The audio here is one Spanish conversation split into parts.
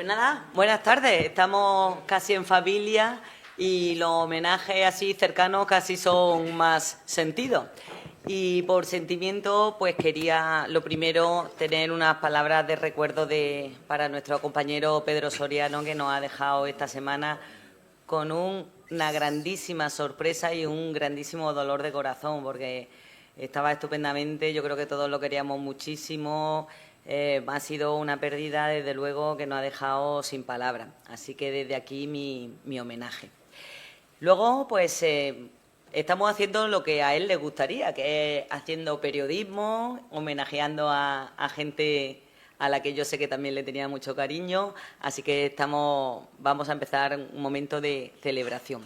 Pues nada, buenas tardes. Estamos casi en familia y los homenajes así cercanos casi son más sentidos. Y por sentimiento, pues quería lo primero tener unas palabras de recuerdo para nuestro compañero Pedro Soriano, que nos ha dejado esta semana con una grandísima sorpresa y un grandísimo dolor de corazón, porque estaba estupendamente, yo creo que todos lo queríamos muchísimo. Ha sido una pérdida, desde luego, que nos ha dejado sin palabras. Así que desde aquí mi homenaje. Luego, pues estamos haciendo lo que a él le gustaría, que es haciendo periodismo, homenajeando a gente a la que yo sé que también le tenía mucho cariño. Así que vamos a empezar un momento de celebración.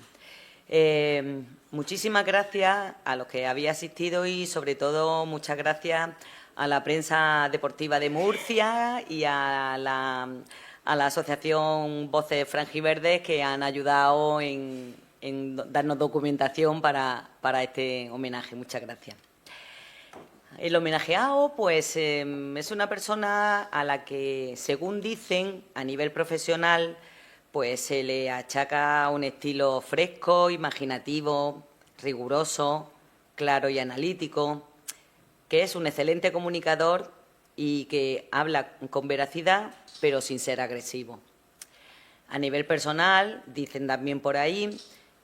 Muchísimas gracias a los que habéis asistido y, sobre todo, muchas gracias a la prensa deportiva de Murcia y a la asociación Voces Franjiverdes, que han ayudado en darnos documentación para este homenaje. Muchas gracias. El homenajeado, pues, es una persona a la que, según dicen, a nivel profesional, pues se le achaca un estilo fresco, imaginativo, riguroso, claro y analítico, que es un excelente comunicador y que habla con veracidad, pero sin ser agresivo. A nivel personal, dicen también por ahí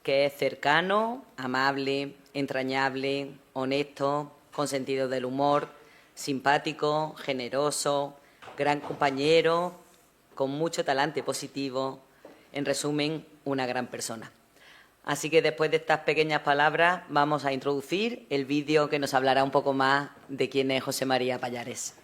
que es cercano, amable, entrañable, honesto, con sentido del humor, simpático, generoso, gran compañero, con mucho talante positivo. En resumen, una gran persona. Así que después de estas pequeñas palabras vamos a introducir el vídeo que nos hablará un poco más de quién es José María Pallares.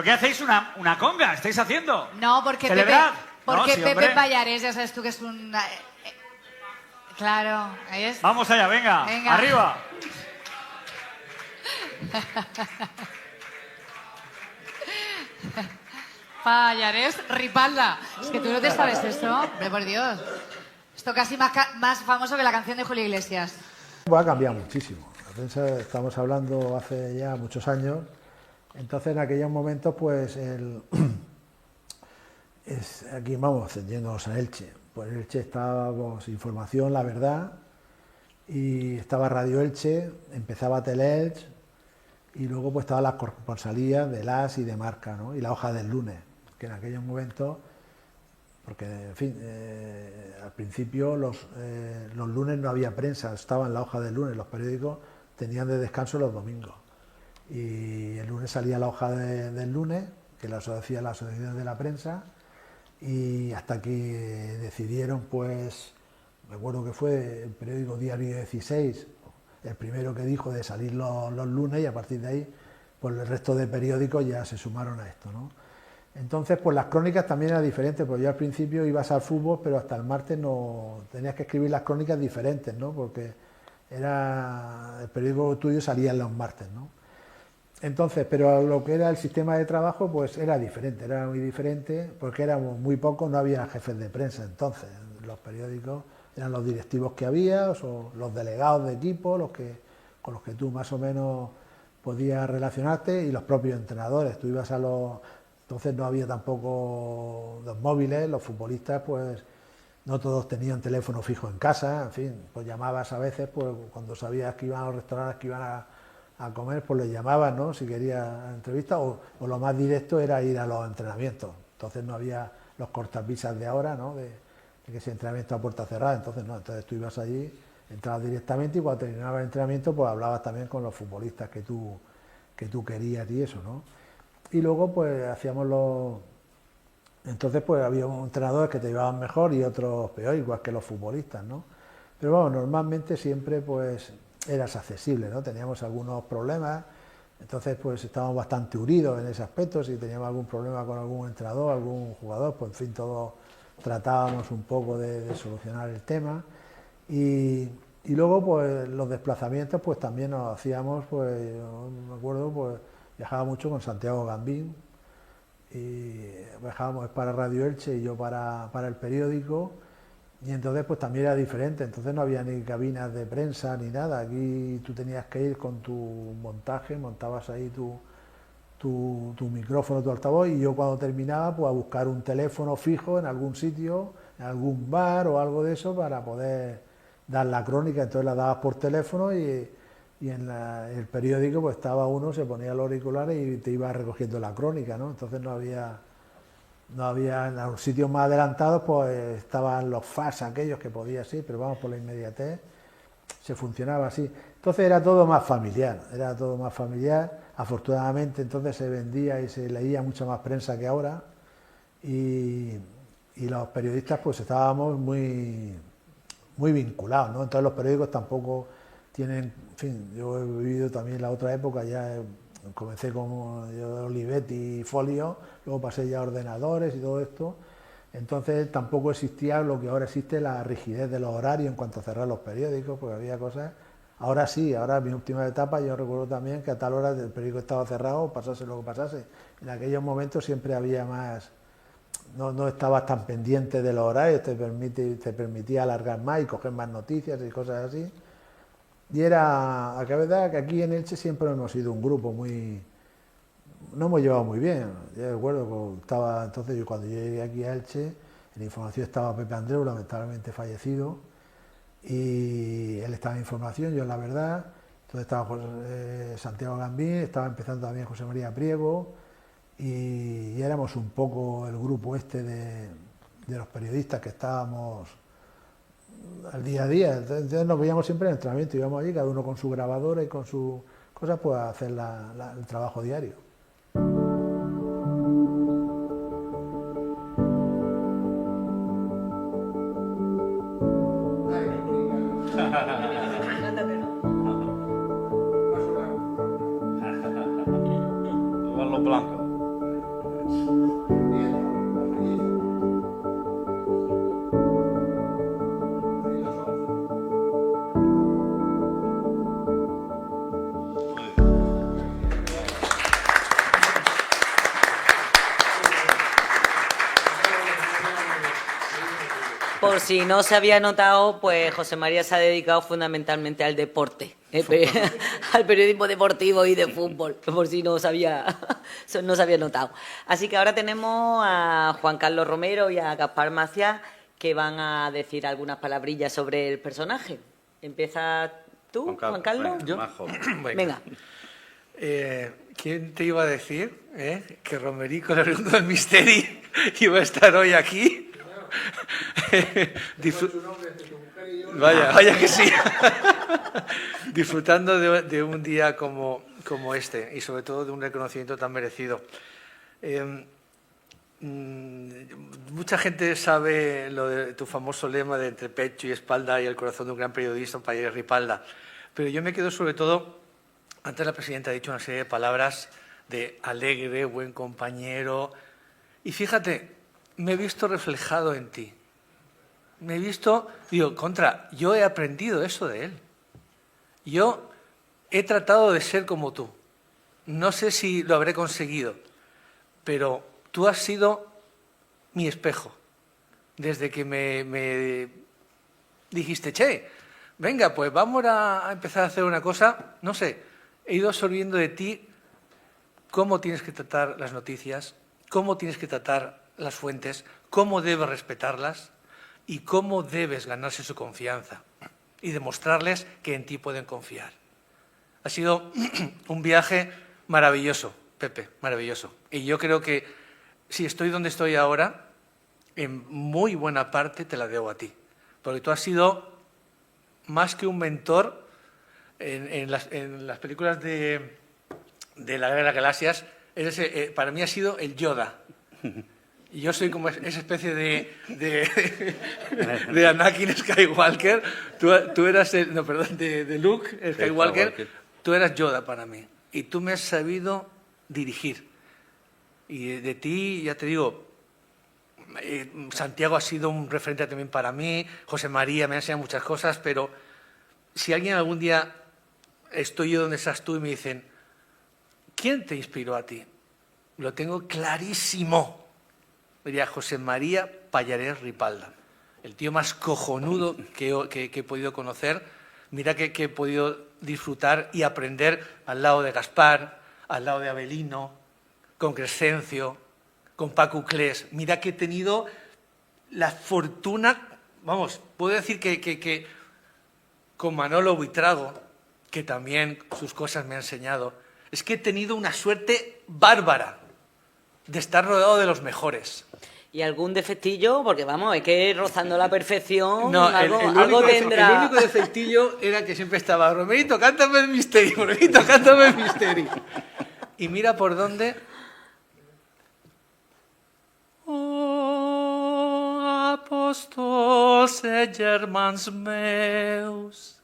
qué hacéis una conga? ¿Estáis haciendo? No, porque ¿Celebrad? Porque No, sí, Pepe hombre. Pallares, ya sabes tú que es un... Claro, ahí es. Vamos allá, venga. Venga. Arriba. Pallares, Ripalda. Es que tú no te sabes eso, hombre, por Dios. Esto casi más famoso que la canción de Julio Iglesias. Ha cambiado muchísimo. La prensa, estamos hablando hace ya muchos años. Entonces, en aquellos momentos, pues, aquí vamos, yéndonos a Elche. Pues en Elche estábamos Información, La Verdad, y estaba Radio Elche, empezaba Teleelch, y luego pues estaban las corresponsalías de las y de Marca, ¿no? Y la hoja del lunes, que en aquellos momentos, porque en fin, al principio los lunes no había prensa, estaba en la hoja del lunes, los periódicos tenían de descanso los domingos. Y el lunes salía la hoja del lunes, que la hacía la Asociación de la Prensa, y hasta que decidieron, pues, me acuerdo que fue el periódico Diario 16, el primero que dijo de salir los lunes, y a partir de ahí, pues el resto de periódicos ya se sumaron a esto, ¿no? Entonces, pues las crónicas también eran diferentes, porque yo al principio ibas al fútbol, pero hasta el martes no tenías que escribir las crónicas diferentes, ¿no? Porque el periódico tuyo salía los martes, ¿no? Entonces, pero lo que era el sistema de trabajo, pues era diferente, era muy diferente, porque éramos muy pocos, no había jefes de prensa entonces. Los periódicos eran los directivos que había, o los delegados de equipo, con los que tú más o menos podías relacionarte, y los propios entrenadores. Tú ibas entonces no había tampoco los móviles, los futbolistas, pues no todos tenían teléfono fijo en casa, en fin, pues llamabas a veces, pues cuando sabías que iban a los restaurantes, que iban a comer, pues les llamabas, ¿no? Si querías entrevista, o lo más directo era ir a los entrenamientos. Entonces no había los cortapisas de ahora, ¿no? De que ese entrenamiento a puerta cerrada, entonces no, entonces tú ibas allí, entrabas directamente, y cuando terminaba el entrenamiento, pues hablabas también con los futbolistas que tú querías y eso, ¿no? Y luego pues hacíamos entonces pues había entrenadores que te llevaban mejor y otros peor, igual que los futbolistas, ¿no? Pero bueno, normalmente siempre pues eras accesible, ¿no? Teníamos algunos problemas, entonces pues estábamos bastante unidos en ese aspecto. Si teníamos algún problema con algún entrenador, algún jugador, pues en fin, todos tratábamos un poco de solucionar el tema. Y luego pues los desplazamientos pues también nos hacíamos, pues yo me acuerdo, pues viajaba mucho con Santiago Gambín, y viajábamos para Radio Elche y yo para el periódico. Y entonces pues también era diferente, entonces no había ni cabinas de prensa ni nada, aquí tú tenías que ir con tu montaje, montabas ahí tu micrófono, tu altavoz, y yo cuando terminaba pues a buscar un teléfono fijo en algún sitio, en algún bar o algo de eso, para poder dar la crónica. Entonces la dabas por teléfono, y en el periódico pues estaba uno, se ponía los auriculares y te iba recogiendo la crónica, ¿no? Entonces no había en los sitios más adelantados, pues estaban los fax aquellos que podías ir, pero vamos, por la inmediatez se funcionaba así. Entonces era todo más familiar, afortunadamente entonces se vendía y se leía mucha más prensa que ahora, y los periodistas pues estábamos muy vinculados, ¿no? Entonces los periódicos tampoco tienen, en fin, yo he vivido también la otra época, comencé como Olivetti y Folio, luego pasé ya a ordenadores y todo esto. Entonces tampoco existía lo que ahora existe, la rigidez de los horarios en cuanto a cerrar los periódicos, porque había cosas. Ahora sí, ahora en mi última etapa yo recuerdo también que a tal hora el periódico estaba cerrado, pasase lo que pasase. En aquellos momentos siempre había más, no estabas tan pendiente de los horarios, te permitía alargar más y coger más noticias y cosas así. Y la verdad que aquí en Elche siempre hemos sido un grupo nos hemos llevado muy bien. Yo recuerdo que entonces cuando yo llegué aquí a Elche, en Información estaba Pepe Andreu, lamentablemente fallecido, y él estaba en Información, yo en La Verdad. Entonces estaba Santiago Gambín, estaba empezando también José María Priego, y éramos un poco el grupo de los periodistas que estábamos al día a día. Entonces nos veíamos siempre en el entrenamiento, íbamos allí, cada uno con su grabadora y con sus cosas, pues a hacer el trabajo diario. Los blancos. Por si no se había notado, pues José María se ha dedicado fundamentalmente al deporte, al periodismo deportivo y de fútbol, por si no se había notado. Así que ahora tenemos a Juan Carlos Romero y a Gaspar Maciá, que van a decir algunas palabrillas sobre el personaje. ¿Empiezas tú, Juan Carlos? ¿Yo? Venga. ¿Quién te iba a decir que Romerico, el oriundo del Misteri, iba a estar hoy aquí? Vaya que sí. Disfrutando de un día como este y sobre todo de un reconocimiento tan merecido. Mucha gente sabe lo de tu famoso lema de entre pecho y espalda y el corazón de un gran periodista, Pallares Ripalda, pero yo me quedo sobre todo, antes la presidenta ha dicho una serie de palabras de alegre, buen compañero, y fíjate, me he visto reflejado en ti. Me he visto, digo, yo he aprendido eso de él. Yo he tratado de ser como tú. No sé si lo habré conseguido, pero tú has sido mi espejo. Desde que me dijiste, che, venga, pues vamos a empezar a hacer una cosa, no sé, he ido absorbiendo de ti cómo tienes que tratar las noticias, cómo tienes que tratar las fuentes, cómo debes respetarlas y cómo debes ganarse su confianza y demostrarles que en ti pueden confiar. Ha sido un viaje maravilloso, Pepe, maravilloso. Y yo creo que si estoy donde estoy ahora, en muy buena parte te la debo a ti. Porque tú has sido más que un mentor en las películas de la Guerra de las Galaxias. Para mí ha sido el Yoda. Y yo soy como esa especie de Anakin Skywalker. Tú eras de Luke Skywalker. Tú eras Yoda para mí. Y tú me has sabido dirigir. Y de ti, ya te digo, Santiago ha sido un referente también para mí. José María me ha enseñado muchas cosas. Pero si alguien algún día estoy yo donde estás tú y me dicen, ¿quién te inspiró a ti? Lo tengo clarísimo. Diría José María Pallares Ripalda, el tío más cojonudo que he podido conocer. Mira que he podido disfrutar y aprender al lado de Gaspar, al lado de Avelino, con Crescencio, con Paco Uclés. Mira que he tenido la fortuna, vamos, puedo decir que con Manolo Buitrago, que también sus cosas me ha enseñado, es que he tenido una suerte bárbara de estar rodeado de los mejores. ¿Y algún defectillo? Porque vamos, es que rozando la perfección, no, algo tendrá. El único defectillo era que siempre estaba, Romerito, cántame el Misteri, Romerito, cántame el Misteri. Y mira por dónde. Oh, apóstols e germans meus,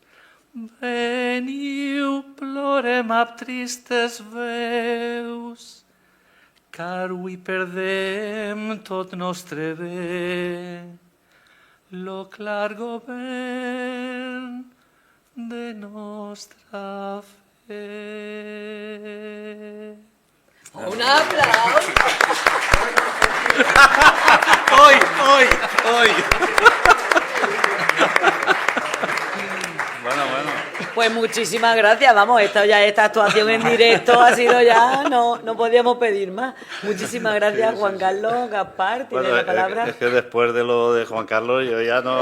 veniu, plorem ab tristes veus, car hui perdem tot nostre bé, lo clar govern de nostra fe. ¡Un aplauso! Hoy. Bueno. Pues muchísimas gracias, vamos, esta actuación en directo ha sido ya, no podíamos pedir más. Muchísimas gracias, Juan Carlos, Gaspar, tiene la palabra. Es que después de lo de Juan Carlos yo ya no...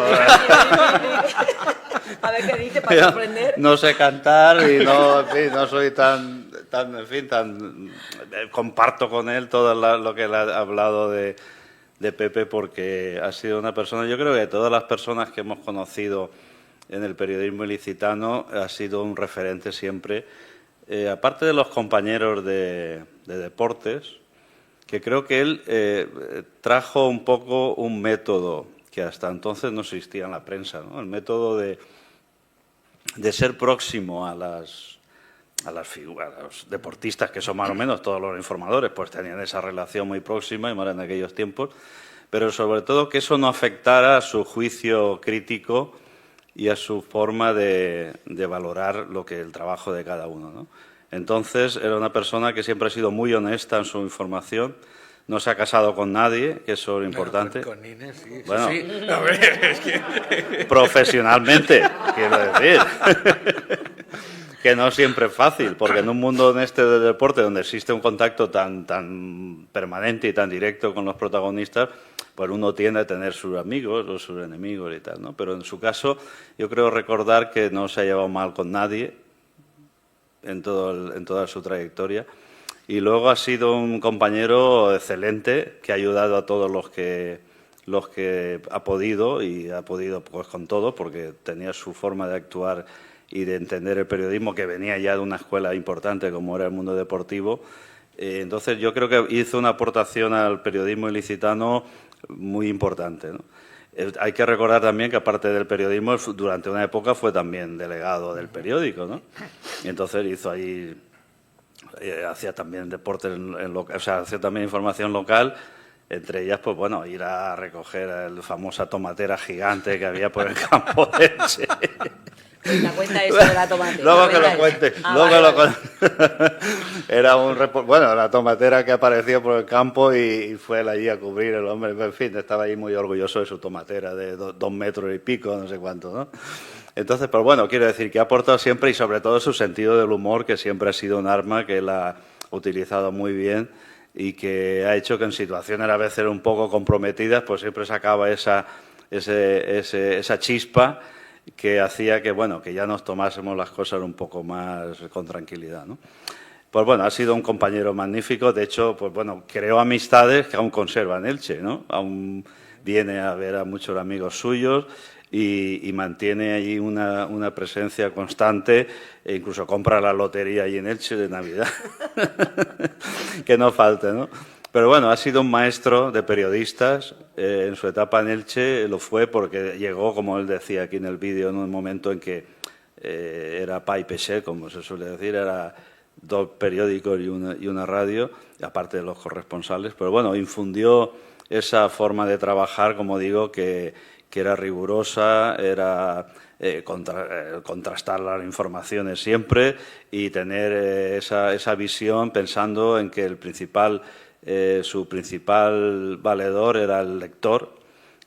A ver qué dice para sorprender. No sé cantar y no soy tan comparto con él todo lo que él ha hablado de Pepe, porque ha sido una persona, yo creo que de todas las personas que hemos conocido en el periodismo ilicitano ha sido un referente siempre, aparte de los compañeros de deportes, que creo que él trajo un poco un método que hasta entonces no existía en la prensa, ¿no? El método de ser próximo a los deportistas, que son más o menos todos los informadores, pues tenían esa relación muy próxima y más en aquellos tiempos, pero sobre todo que eso no afectara a su juicio crítico y a su forma de valorar el trabajo de cada uno, ¿no? Entonces, era una persona que siempre ha sido muy honesta en su información, no se ha casado con nadie, que eso es importante. Con Inés, sí. Bueno, sí. A ver, es que... profesionalmente, quiero decir. Que no siempre es fácil, porque en un mundo en este de deporte donde existe un contacto tan permanente y tan directo con los protagonistas, pues uno tiende a tener sus amigos o sus enemigos y tal, ¿no? Pero en su caso, yo creo recordar que no se ha llevado mal con nadie en toda su trayectoria. Y luego ha sido un compañero excelente que ha ayudado a todos los que ha podido, y ha podido pues con todo, porque tenía su forma de actuar y de entender el periodismo, que venía ya de una escuela importante como era el mundo deportivo. Entonces yo creo que hizo una aportación al periodismo ilicitano muy importante, ¿no? Hay que recordar también que aparte del periodismo, durante una época fue también delegado del periódico, ¿no? Y entonces hizo ahí, hacía también deporte, o sea, hacía también información local. Entre ellas, pues bueno, ir a recoger la famosa tomatera gigante que había por el campo de Elche. La cuenta eso de la tomatera. Luego que lo cuente. Vale. Era bueno, la tomatera que apareció por el campo y fue él allí a cubrir el hombre. En fin, estaba ahí muy orgulloso de su tomatera de 2 metros y pico, no sé cuánto, ¿no? Entonces, pues bueno, quiero decir que ha aportado siempre, y sobre todo su sentido del humor, que siempre ha sido un arma que él ha utilizado muy bien y que ha hecho que en situaciones a veces un poco comprometidas, pues siempre sacaba esa chispa que hacía que, bueno, que ya nos tomásemos las cosas un poco más con tranquilidad, ¿no? Pues bueno, ha sido un compañero magnífico. De hecho, pues bueno, creó amistades que aún conserva en Elche, ¿no? Aún viene a ver a muchos amigos suyos y mantiene allí una presencia constante, e incluso compra la lotería allí en Elche de Navidad. Que no falte, ¿no? Pero bueno, ha sido un maestro de periodistas. En su etapa en Elche lo fue porque llegó, como él decía aquí en el vídeo, en un momento en que era pa y peixé, como se suele decir, era 2 periódicos y una radio, aparte de los corresponsales. Pero bueno, infundió esa forma de trabajar, como digo, que era rigurosa, era contrastar las informaciones siempre y tener esa visión pensando en que su principal valedor era el lector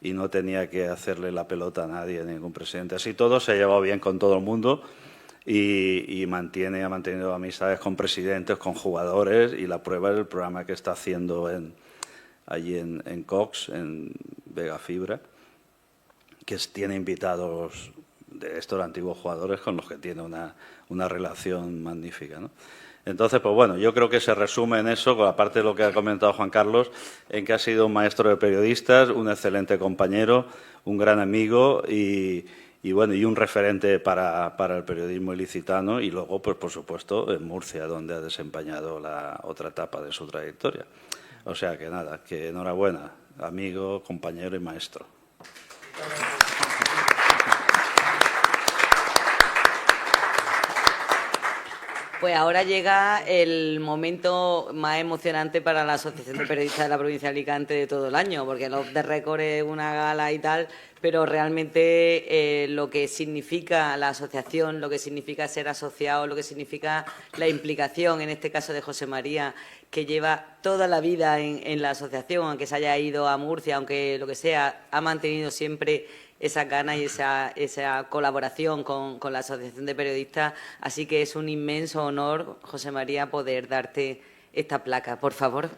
y no tenía que hacerle la pelota a nadie, a ningún presidente. Así todo, se ha llevado bien con todo el mundo y ha mantenido amistades con presidentes, con jugadores, y la prueba es el programa que está haciendo allí en Cox, en Vega Fibra, que tiene invitados de estos antiguos jugadores con los que tiene una relación magnífica, ¿no? Entonces, pues bueno, yo creo que se resume en eso, aparte de lo que ha comentado Juan Carlos, en que ha sido un maestro de periodistas, un excelente compañero, un gran amigo y bueno, y un referente para el periodismo ilicitano, y luego, pues por supuesto, en Murcia, donde ha desempeñado la otra etapa de su trayectoria. O sea que nada, que enhorabuena, amigo, compañero y maestro. Pues ahora llega el momento más emocionante para la Asociación de Periodistas de la Provincia de Alicante de todo el año, porque los de récord es una gala y tal, pero realmente lo que significa la asociación, lo que significa ser asociado, lo que significa la implicación, en este caso de José María, que lleva toda la vida en la asociación, aunque se haya ido a Murcia, aunque lo que sea, ha mantenido siempre esa gana y esa colaboración con la Asociación de Periodistas. Así que es un inmenso honor, José María, poder darte esta placa. Por favor.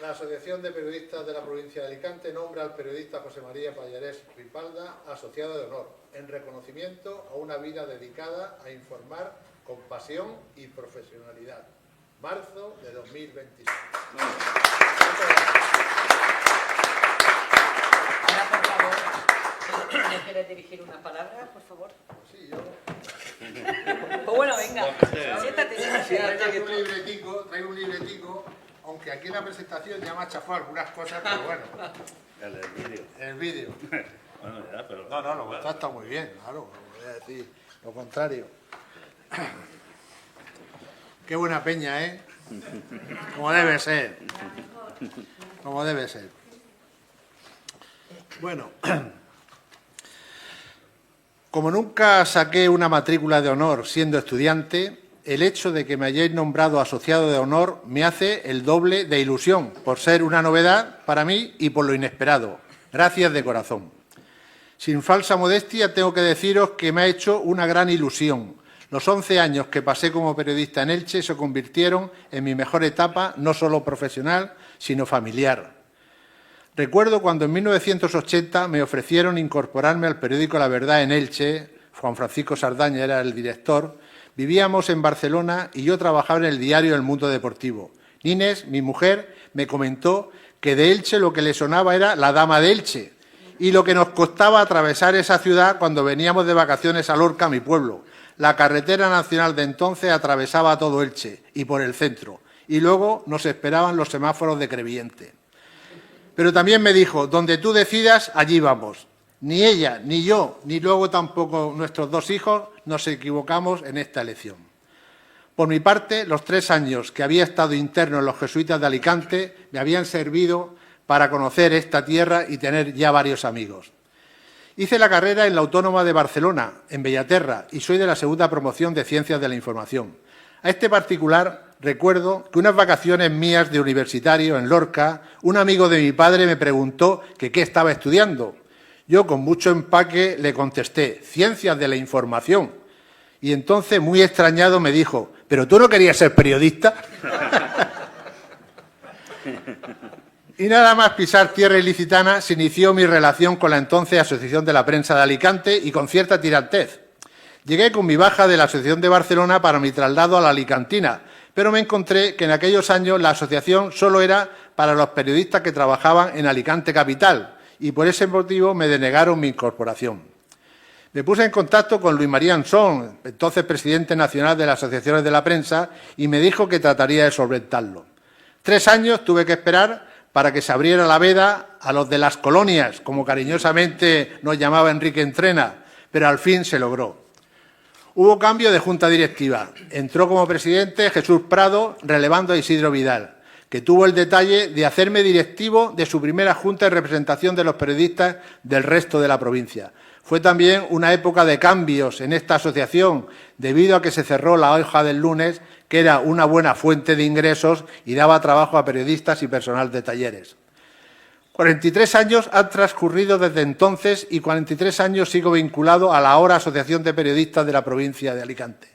La Asociación de Periodistas de la Provincia de Alicante nombra al periodista José María Pallarés Ripalda asociado de honor, en reconocimiento a una vida dedicada a informar con pasión y profesionalidad. Marzo de 2026. Ahora, por favor, ¿me quieres dirigir unas palabras, por favor? Sí, yo. Pues bueno, venga, siéntate. Traigo un libretico, aunque aquí en la presentación ya me ha chafado algunas cosas, pero bueno. El vídeo. Bueno, ya, pero... No, lo vuestro está muy bien, claro, no voy a decir lo contrario. Qué buena peña, ¿eh? Como debe ser. Como debe ser. Bueno, como nunca saqué una matrícula de honor siendo estudiante, el hecho de que me hayáis nombrado asociado de honor me hace el doble de ilusión, por ser una novedad para mí y por lo inesperado. Gracias de corazón. Sin falsa modestia, tengo que deciros que me ha hecho una gran ilusión. Los 11 años que pasé como periodista en Elche se convirtieron en mi mejor etapa, no solo profesional, sino familiar. Recuerdo cuando en 1980 me ofrecieron incorporarme al periódico La Verdad en Elche. Juan Francisco Sardaña era el director. Vivíamos en Barcelona y yo trabajaba en el diario El Mundo Deportivo. Inés, mi mujer, me comentó que de Elche lo que le sonaba era la Dama de Elche y lo que nos costaba atravesar esa ciudad cuando veníamos de vacaciones a Lorca, mi pueblo. La carretera nacional de entonces atravesaba todo Elche y por el centro, y luego nos esperaban los semáforos de Crevillente. Pero también me dijo, donde tú decidas, allí vamos. Ni ella, ni yo, ni luego tampoco nuestros 2 hijos nos equivocamos en esta elección. Por mi parte, los 3 años que había estado interno en los jesuitas de Alicante me habían servido para conocer esta tierra y tener ya varios amigos. Hice la carrera en la Autónoma de Barcelona, en Bellaterra, y soy de la segunda promoción de Ciencias de la Información. A este particular recuerdo que unas vacaciones mías de universitario en Lorca, un amigo de mi padre me preguntó que qué estaba estudiando. Yo, con mucho empaque, le contesté, Ciencias de la Información. Y entonces, muy extrañado, me dijo, ¿pero tú no querías ser periodista? Y nada más pisar tierra ilicitana se inició mi relación con la entonces Asociación de la Prensa de Alicante y con cierta tirantez. Llegué con mi baja de la Asociación de Barcelona para mi traslado a la alicantina, pero me encontré que en aquellos años la asociación solo era para los periodistas que trabajaban en Alicante capital y por ese motivo me denegaron mi incorporación. Me puse en contacto con Luis María Ansón, entonces presidente nacional de las asociaciones de la prensa, y me dijo que trataría de solventarlo. 3 años tuve que esperar para que se abriera la veda a los de las colonias, como cariñosamente nos llamaba Enrique Entrena, pero al fin se logró. Hubo cambio de junta directiva. Entró como presidente Jesús Prado, relevando a Isidro Vidal, que tuvo el detalle de hacerme directivo de su primera junta de representación de los periodistas del resto de la provincia. Fue también una época de cambios en esta asociación, debido a que se cerró la hoja del lunes, que era una buena fuente de ingresos y daba trabajo a periodistas y personal de talleres. 43 años han transcurrido desde entonces y 43 años sigo vinculado a la ahora Asociación de Periodistas de la provincia de Alicante.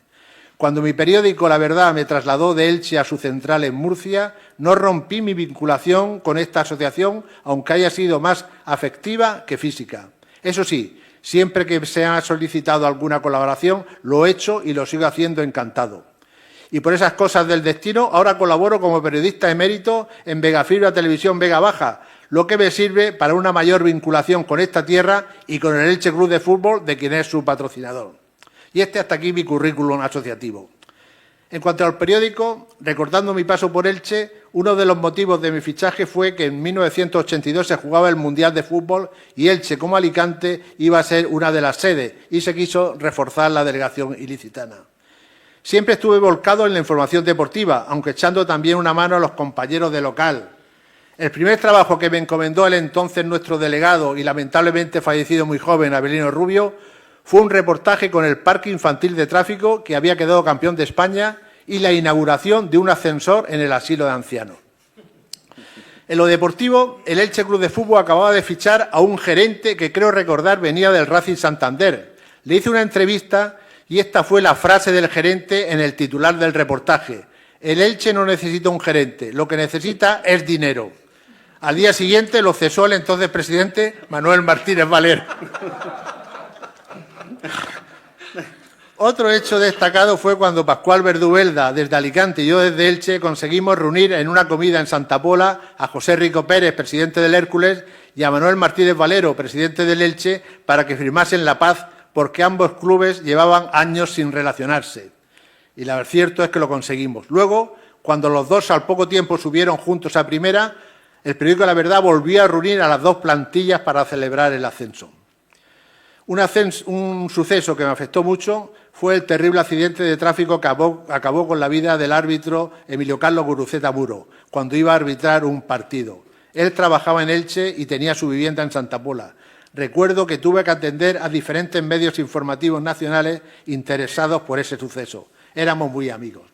Cuando mi periódico La Verdad me trasladó de Elche a su central en Murcia, no rompí mi vinculación con esta asociación, aunque haya sido más afectiva que física. Eso sí, siempre que se ha solicitado alguna colaboración, lo he hecho y lo sigo haciendo encantado. Y por esas cosas del destino, ahora colaboro como periodista emérito en Vegafibra Televisión Vega Baja, lo que me sirve para una mayor vinculación con esta tierra y con el Elche Club de Fútbol, de quien es su patrocinador. Y hasta aquí mi currículum asociativo. En cuanto al periódico, recordando mi paso por Elche, uno de los motivos de mi fichaje fue que en 1982 se jugaba el Mundial de Fútbol y Elche, como Alicante, iba a ser una de las sedes y se quiso reforzar la delegación ilicitana. Siempre estuve volcado en la información deportiva, aunque echando también una mano a los compañeros de local. El primer trabajo que me encomendó el entonces nuestro delegado y lamentablemente fallecido muy joven, Abelino Rubio, fue un reportaje con el Parque Infantil de Tráfico, que había quedado campeón de España, y la inauguración de un ascensor en el asilo de ancianos. En lo deportivo, el Elche Club de Fútbol acababa de fichar a un gerente que creo recordar venía del Racing Santander. Le hice una entrevista y esta fue la frase del gerente en el titular del reportaje. El Elche no necesita un gerente, lo que necesita es dinero. Al día siguiente lo cesó el entonces presidente Manuel Martínez Valero. Otro hecho destacado fue cuando Pascual Verdubelda, desde Alicante, y yo desde Elche, conseguimos reunir en una comida en Santa Pola a José Rico Pérez, presidente del Hércules, y a Manuel Martínez Valero, presidente del Elche, para que firmasen la paz, porque ambos clubes llevaban años sin relacionarse. Y lo cierto es que lo conseguimos. Luego, cuando los dos al poco tiempo subieron juntos a primera, el periódico La Verdad volvió a reunir a las dos plantillas para celebrar el ascenso. Un suceso que me afectó mucho fue el terrible accidente de tráfico que acabó con la vida del árbitro Emilio Carlos Guruceta Muro, cuando iba a arbitrar un partido. Él trabajaba en Elche y tenía su vivienda en Santa Pola. Recuerdo que tuve que atender a diferentes medios informativos nacionales interesados por ese suceso. Éramos muy amigos.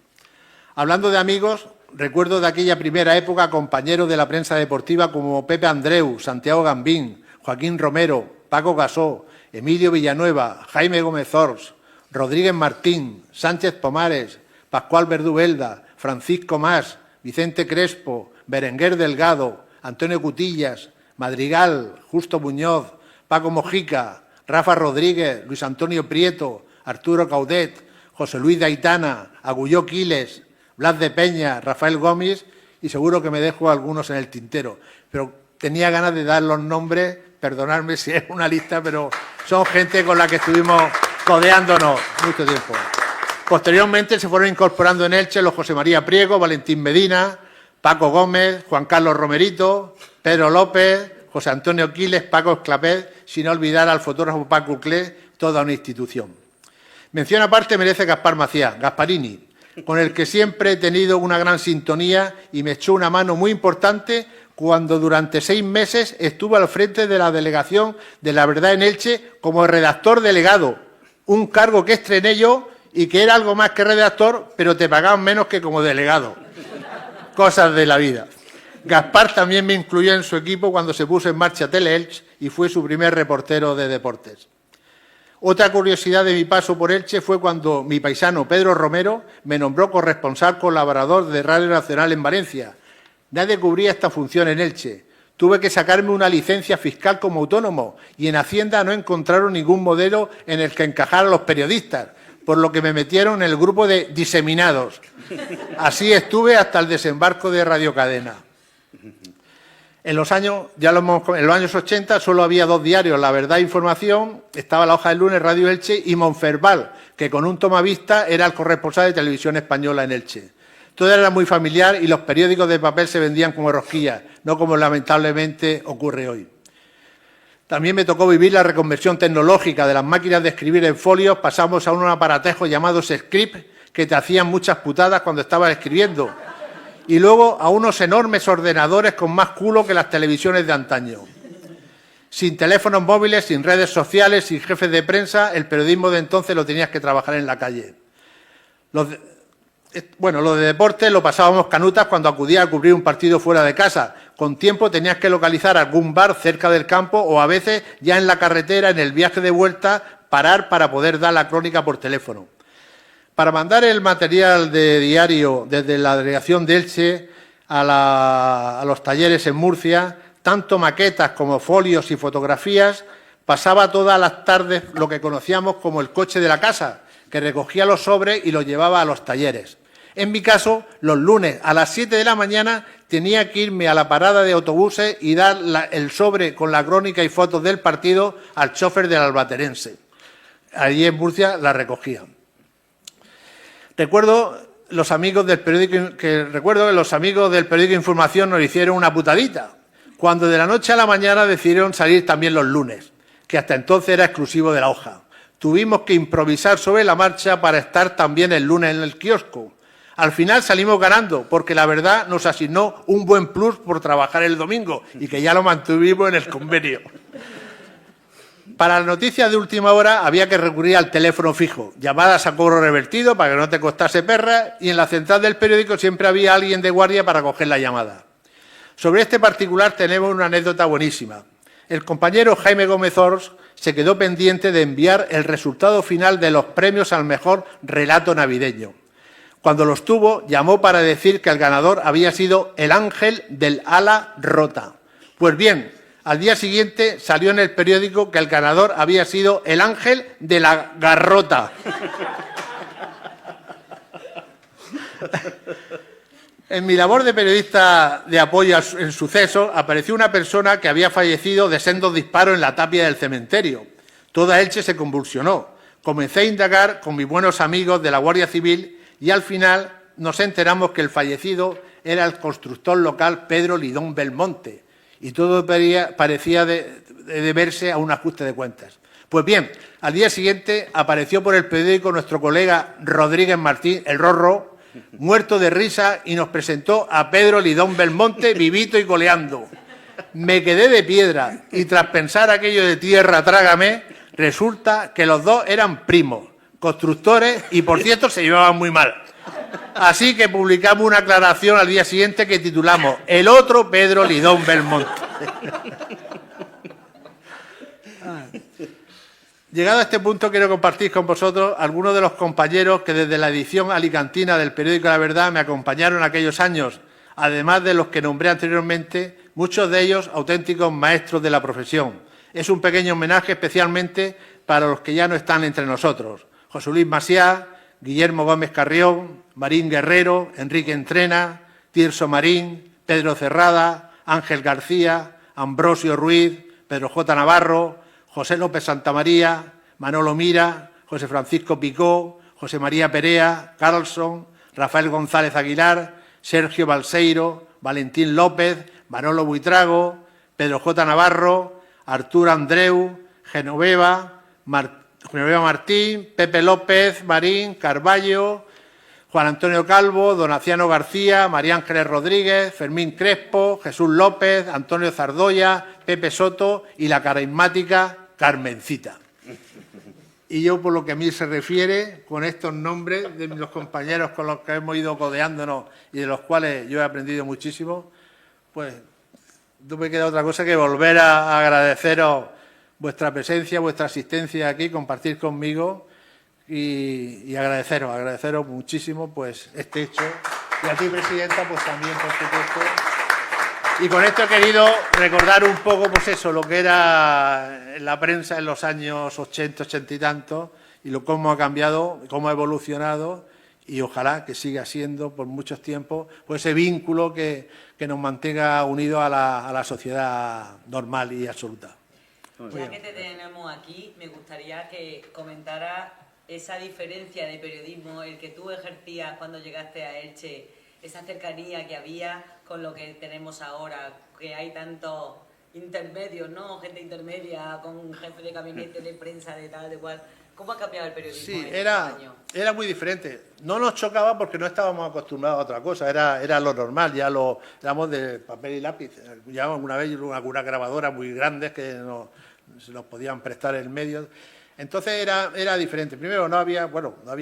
Hablando de amigos, recuerdo de aquella primera época compañeros de la prensa deportiva como Pepe Andreu, Santiago Gambín, Joaquín Romero, Paco Gasó, Emilio Villanueva, Jaime Gómez Ors, Rodríguez Martín, Sánchez Pomares, Pascual Verdú Belda, Francisco Mas, Vicente Crespo, Berenguer Delgado, Antonio Cutillas, Madrigal, Justo Muñoz, Paco Mojica, Rafa Rodríguez, Luis Antonio Prieto, Arturo Caudet, José Luis de Aitana, Agulló Quiles, Blas de Peña, Rafael Gómez, y seguro que me dejo algunos en el tintero. Pero tenía ganas de dar los nombres, perdonadme si es una lista, pero son gente con la que estuvimos codeándonos mucho tiempo. Posteriormente se fueron incorporando en Elche los José María Priego, Valentín Medina, Paco Gómez, Juan Carlos Romerito, Pedro López, José Antonio Quiles, Paco Esclapet, sin olvidar al fotógrafo Paco Uclé, toda una institución. Mención aparte merece Gaspar Macías, Gasparini, con el que siempre he tenido una gran sintonía y me echó una mano muy importante cuando durante 6 meses estuve al frente de la delegación de La Verdad en Elche como redactor delegado, un cargo que estrené yo y que era algo más que redactor, pero te pagaban menos que como delegado. Cosas de la vida. Gaspar también me incluyó en su equipo cuando se puso en marcha Tele-Elche y fue su primer reportero de deportes. Otra curiosidad de mi paso por Elche fue cuando mi paisano Pedro Romero me nombró corresponsal colaborador de Radio Nacional en Valencia. Nadie cubría esta función en Elche. Tuve que sacarme una licencia fiscal como autónomo y en Hacienda no encontraron ningún modelo en el que encajaran los periodistas, por lo que me metieron en el grupo de diseminados. Así estuve hasta el desembarco de Radio Cadena. En los años 80 solo había 2 diarios, La Verdad e Información, estaba La Hoja del Lunes, Radio Elche y Monferval, que con un tomavista era el corresponsal de Televisión Española en Elche. Todo era muy familiar y los periódicos de papel se vendían como rosquillas, no como lamentablemente ocurre hoy. También me tocó vivir la reconversión tecnológica de las máquinas de escribir en folios, pasamos a un aparatejo llamado Script, que te hacían muchas putadas cuando estabas escribiendo, y luego a unos enormes ordenadores con más culo que las televisiones de antaño. Sin teléfonos móviles, sin redes sociales, sin jefes de prensa, el periodismo de entonces lo tenías que trabajar en la calle. Lo de deporte lo pasábamos canutas cuando acudía a cubrir un partido fuera de casa. Con tiempo tenías que localizar algún bar cerca del campo o a veces ya en la carretera, en el viaje de vuelta, parar para poder dar la crónica por teléfono. Para mandar el material de diario desde la delegación de Elche a los talleres en Murcia, tanto maquetas como folios y fotografías, pasaba todas las tardes lo que conocíamos como el coche de la casa, que recogía los sobres y los llevaba a los talleres. En mi caso, los lunes a las 7 de la mañana tenía que irme a la parada de autobuses y dar el sobre con la crónica y fotos del partido al chofer del albaterense. Allí en Murcia la recogían. Recuerdo que los amigos del periódico Información nos hicieron una putadita, cuando de la noche a la mañana decidieron salir también los lunes, que hasta entonces era exclusivo de La Hoja. Tuvimos que improvisar sobre la marcha para estar también el lunes en el kiosco. Al final salimos ganando, porque La Verdad nos asignó un buen plus por trabajar el domingo y que ya lo mantuvimos en el convenio. Para las noticias de última hora había que recurrir al teléfono fijo, llamadas a cobro revertido para que no te costase perra, y en la central del periódico siempre había alguien de guardia para coger la llamada. Sobre este particular tenemos una anécdota buenísima. El compañero Jaime Gómez Ors se quedó pendiente de enviar el resultado final de los premios al mejor relato navideño. Cuando los tuvo, llamó para decir que el ganador había sido El Ángel del Ala Rota. Pues bien, al día siguiente salió en el periódico que el ganador había sido El Ángel de la Garrota. En mi labor de periodista de apoyo en sucesos, apareció una persona que había fallecido de sendos disparos en la tapia del cementerio. Toda Elche se convulsionó. Comencé a indagar con mis buenos amigos de la Guardia Civil y al final nos enteramos que el fallecido era el constructor local Pedro Lidón Belmonte y todo parecía deberse a un ajuste de cuentas. Pues bien, al día siguiente apareció por el periódico nuestro colega Rodríguez Martín, el Rorro, muerto de risa, y nos presentó a Pedro Lidón Belmonte vivito y coleando. Me quedé de piedra y tras pensar aquello de tierra trágame, resulta que los dos eran primos, constructores y por cierto se llevaban muy mal. Así que publicamos una aclaración al día siguiente que titulamos El otro Pedro Lidón Belmonte. Llegado a este punto, quiero compartir con vosotros algunos de los compañeros que desde la edición alicantina del periódico La Verdad me acompañaron aquellos años, además de los que nombré anteriormente, muchos de ellos auténticos maestros de la profesión. Es un pequeño homenaje especialmente para los que ya no están entre nosotros. José Luis Maciá, Guillermo Gómez Carrión, Marín Guerrero, Enrique Entrena, Tirso Marín, Pedro Cerrada, Ángel García, Ambrosio Ruiz, Pedro J. Navarro, José López Santamaría, Manolo Mira, José Francisco Picó, José María Perea, Carlson, Rafael González Aguilar, Sergio Balseiro, Valentín López, Manolo Buitrago, Pedro J. Navarro, Arturo Andreu, Genoveva Martín, Pepe López, Marín, Carballo, Juan Antonio Calvo, Donaciano García, María Ángeles Rodríguez, Fermín Crespo, Jesús López, Antonio Zardoya, Pepe Soto y la carismática Carmencita. Y yo, por lo que a mí se refiere, con estos nombres de los compañeros con los que hemos ido codeándonos y de los cuales yo he aprendido muchísimo, pues no me queda otra cosa que volver a agradeceros vuestra presencia, vuestra asistencia aquí, compartir conmigo y agradeceros muchísimo pues este hecho. Y a ti, Presidenta, pues también, por supuesto. Y con esto he querido recordar un poco, pues eso, lo que era la prensa en los años 80, 80 y tantos, y cómo ha cambiado, cómo ha evolucionado, y ojalá que siga siendo por muchos tiempos pues ese vínculo que nos mantenga unidos a la sociedad normal y absoluta. Ya que te tenemos aquí, me gustaría que comentara esa diferencia de periodismo, el que tú ejercías cuando llegaste a Elche, esa cercanía que había con lo que tenemos ahora, que hay tantos intermedios, ¿no? Gente intermedia, con jefe de gabinete, de prensa, de tal, de cual. ¿Cómo ha cambiado el periodismo? Sí, en era muy diferente. No nos chocaba porque no estábamos acostumbrados a otra cosa, era lo normal, ya lo éramos de papel y lápiz. Ya alguna vez alguna grabadora muy grandes que se nos podían prestar el medio. Entonces era diferente. Primero no había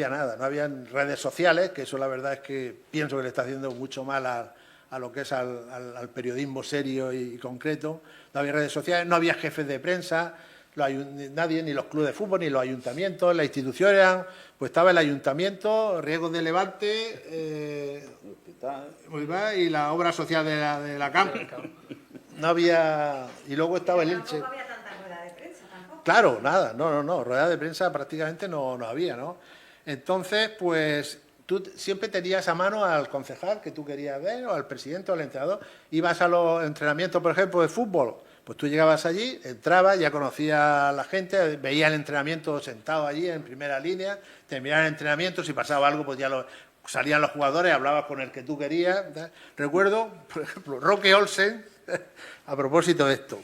nada, no había redes sociales, que eso la verdad es que pienso que le está haciendo mucho mal a lo que es al periodismo serio y concreto. No había redes sociales, no había jefes de prensa, nadie, ni los clubes de fútbol, ni los ayuntamientos, las instituciones eran, pues estaba el ayuntamiento, Riesgos de Levante, y la obra social de la CAMP. No había, y luego estaba el Elche. Tampoco había tanta rueda de prensa, tampoco. Claro, nada, no, rueda de prensa prácticamente no había, ¿no? Entonces, pues tú siempre tenías a mano al concejal que tú querías ver, o al presidente o al entrenador. Ibas a los entrenamientos, por ejemplo, de fútbol. Pues tú llegabas allí, entrabas, ya conocías a la gente, veías el entrenamiento sentado allí en primera línea, terminaba el entrenamiento, si pasaba algo, pues ya salían los jugadores, hablabas con el que tú querías. Recuerdo, por ejemplo, Roque Olsen, a propósito de esto.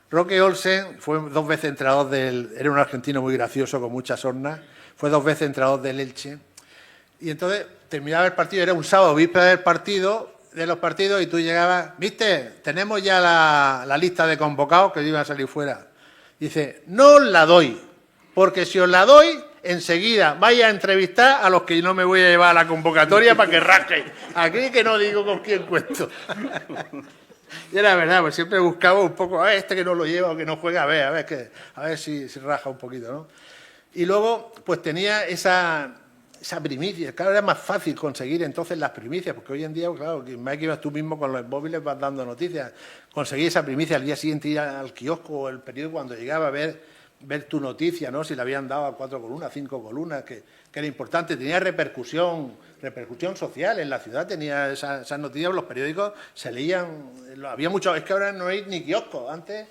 Roque Olsen fue 2 veces entrenador era un argentino muy gracioso, con muchas sornas, fue 2 veces entrenador del Elche. Y entonces terminaba el partido, era un sábado, víspera de los partidos, y tú llegabas, ¿viste? Tenemos ya la lista de convocados que iban a salir fuera. Dice, no os la doy, porque si os la doy, enseguida vaya a entrevistar a los que no me voy a llevar a la convocatoria para que rasquen. Aquí que no digo con quién cuento. Y era verdad, pues siempre buscaba un poco, a ver, este que no lo lleva o que no juega, a ver si raja un poquito, ¿no? Y luego, pues tenía esa primicia. Claro, era más fácil conseguir entonces las primicias, porque hoy en día, claro, que ibas tú mismo con los móviles, vas dando noticias. Conseguir esa primicia, al día siguiente ir al kiosco o el periódico cuando llegaba a ver tu noticia, ¿no? Si le habían dado a 4 columnas, 5 columnas, que era importante. Tenía repercusión social en la ciudad, tenía esas noticias, los periódicos se leían, había mucho, es que ahora no hay ni kioscos, antes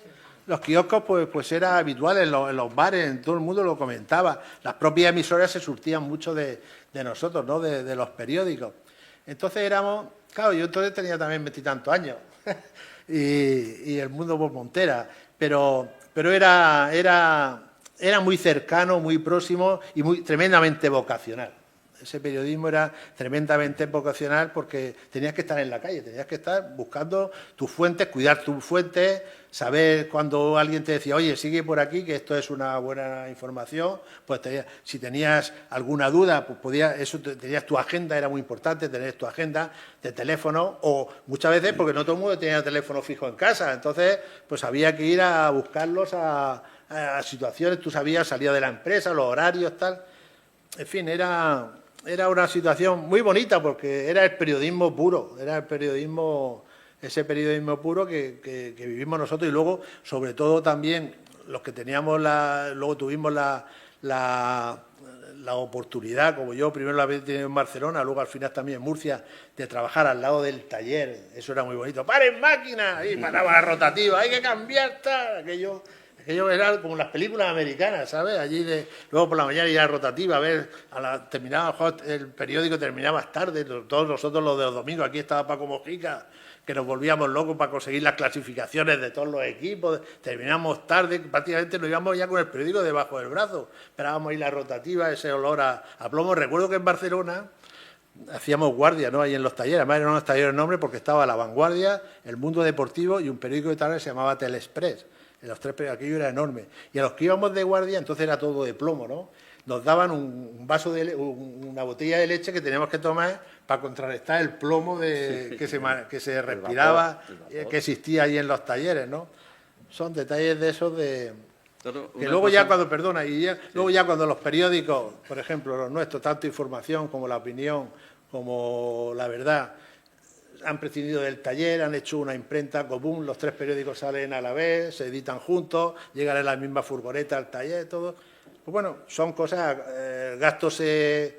los kioscos pues era habitual en los bares, en todo el mundo lo comentaba, las propias emisoras se surtían mucho de nosotros, ¿no? De los periódicos. Entonces éramos, claro, yo entonces tenía también 20 y tantos años y el mundo por montera, pero era era muy cercano, muy próximo y tremendamente vocacional. Ese periodismo era tremendamente vocacional porque tenías que estar en la calle, tenías que estar buscando tus fuentes, cuidar tus fuentes, saber cuando alguien te decía, oye, sigue por aquí, que esto es una buena información, pues si tenías alguna duda, pues tenías tu agenda, era muy importante tener tu agenda de teléfono, o muchas veces, porque no todo el mundo tenía teléfono fijo en casa, entonces pues había que ir a buscarlos a situaciones, tú sabías, salía de la empresa, los horarios, tal. En fin, era una situación muy bonita porque era el periodismo puro, era ese periodismo puro que vivimos nosotros y luego, sobre todo también, los que teníamos luego tuvimos la oportunidad, como yo primero la había tenido en Barcelona, luego al final también en Murcia, de trabajar al lado del taller, eso era muy bonito. ¡Paren máquinas! Y paraba la rotativa, hay que cambiar, tal, aquello era como las películas americanas, ¿sabes? Allí luego por la mañana ya rotativa, a ver, el periódico terminaba tarde, todos nosotros los de los domingos, aquí estaba Paco Mojica, que nos volvíamos locos para conseguir las clasificaciones de todos los equipos, terminamos tarde, prácticamente nos íbamos ya con el periódico debajo del brazo, esperábamos ahí la rotativa, ese olor a plomo. Recuerdo que en Barcelona hacíamos guardia, ¿no? Ahí en los talleres, además eran unos talleres de nombre porque estaba La Vanguardia, El Mundo Deportivo y un periódico de tarde que se llamaba Telexpress. En los tres, aquello era enorme. Y a los que íbamos de guardia, entonces era todo de plomo, ¿no? Nos daban un vaso una botella de leche que teníamos que tomar para contrarrestar el plomo que se respiraba, que existía ahí en los talleres, ¿no? Son detalles de esos que luego ya cuando, luego ya cuando los periódicos, por ejemplo, los nuestros, tanto Información como La Opinión, como La Verdad, han prescindido del taller, han hecho una imprenta común, los tres periódicos salen a la vez, se editan juntos, llegan en la misma furgoneta al taller, todo. Pues bueno, son cosas, gastos se